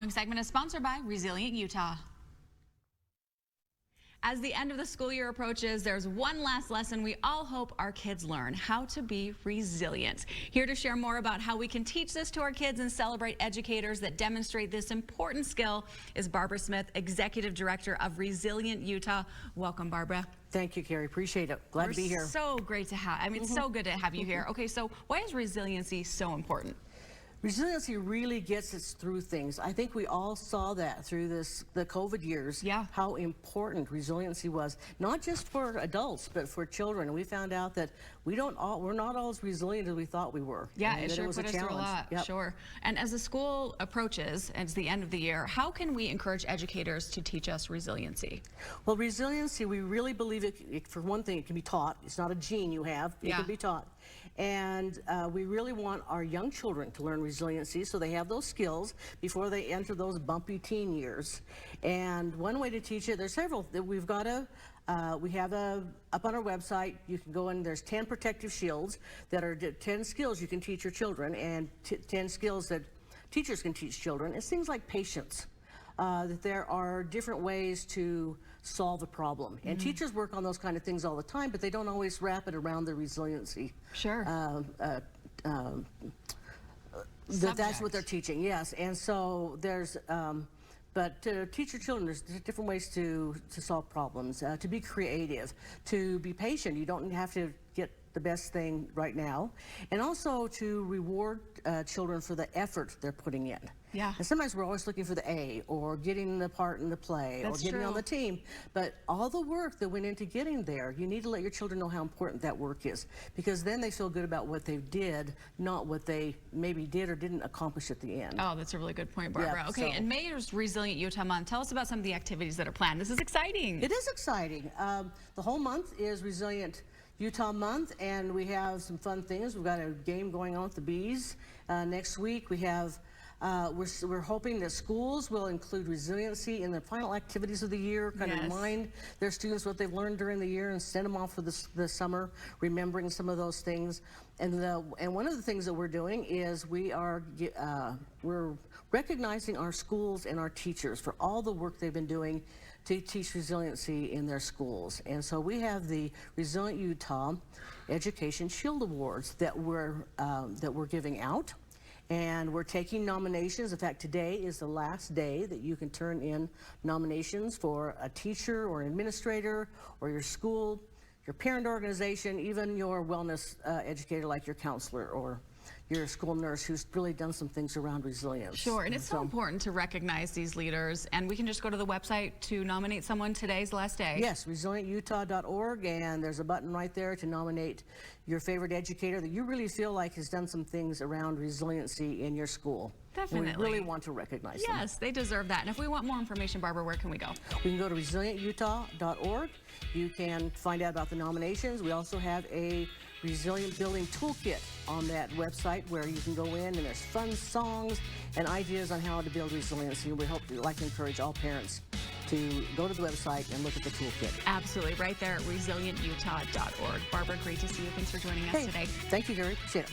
Segment is sponsored by Resilient Utah. As the end of the school year approaches, there's one last lesson we all hope our kids learn: how to be resilient. Here to share more about how we can teach this to our kids and celebrate educators that demonstrate this important skill is Barbara Smith, Executive Director of Resilient Utah. Welcome, Barbara. Thank you, Carrie. Appreciate it. Glad to be here. So great to have. It's so good to have you here. Okay, so why is resiliency so important? Resiliency really gets us through things. I think we all saw that through the COVID years, how important resiliency was, not just for adults, but for children. And we found out that we're not all as resilient as we thought we were. Yeah, it sure put us through a lot, sure. And as the school approaches, and it's the end of the year, how can we encourage educators to teach us resiliency? Well, resiliency, we really believe it, for one thing, it can be taught. It's not a gene you have, it can be taught. And we really want our young children to learn resiliency so they have those skills before they enter those bumpy teen years. And one way to teach it, there's several. We have up on our website, you can go in, there's 10 protective shields that are 10 skills you can teach your children, and 10 skills that teachers can teach children. It's things like patience. That there are different ways to solve a problem. And teachers work on those kind of things all the time, but they don't always wrap it around their resiliency. Sure. That's what they're teaching, yes. And so there's, but to teach your children, there's different ways to solve problems, to be creative, to be patient. You don't have to get the best thing right now, and also to reward children for the effort they're putting in. Yeah. And sometimes we're always looking for the A, or getting the part in the play, or getting on the team. But all the work that went into getting there, you need to let your children know how important that work is, because then they feel good about what they did, not what they maybe did or didn't accomplish at the end. Oh, that's a really good point, Barbara. Yeah, okay, and May is Resilient Utah Month. Tell us about some of the activities that are planned. This is exciting. It is exciting. The whole month is Resilient Utah Month, and we have some fun things. We've got a game going on with the bees. Next week we have, we're hoping that schools will include resiliency in the final activities of the year, kind of remind their students what they've learned during the year and send them off for the summer, remembering some of those things. And one of the things that we're doing is we're recognizing our schools and our teachers for all the work they've been doing to teach resiliency in their schools. And so we have the Resilient Utah Education Shield Awards that we're giving out. And we're taking nominations. In fact, today is the last day that you can turn in nominations for a teacher or an administrator or your school, your parent organization, even your wellness educator like your counselor or your school nurse who's really done some things around resilience. Sure, and it's so important to recognize these leaders, and we can just go to the website to nominate someone. Today's the last day. Yes, resilientutah.org, and there's a button right there to nominate your favorite educator that you really feel like has done some things around resiliency in your school. Definitely. And we really want to recognize them. Yes, they deserve that. And if we want more information, Barbara, where can we go? We can go to resilientutah.org. You can find out about the nominations. We also have a Resilient Building Toolkit on that website where you can go in, and there's fun songs and ideas on how to build resiliency. We hope to encourage all parents to go to the website and look at the toolkit. Absolutely, right there at resilientutah.org. Barbara, great to see you. Thanks for joining us today. Thank you, Gary. Appreciate it.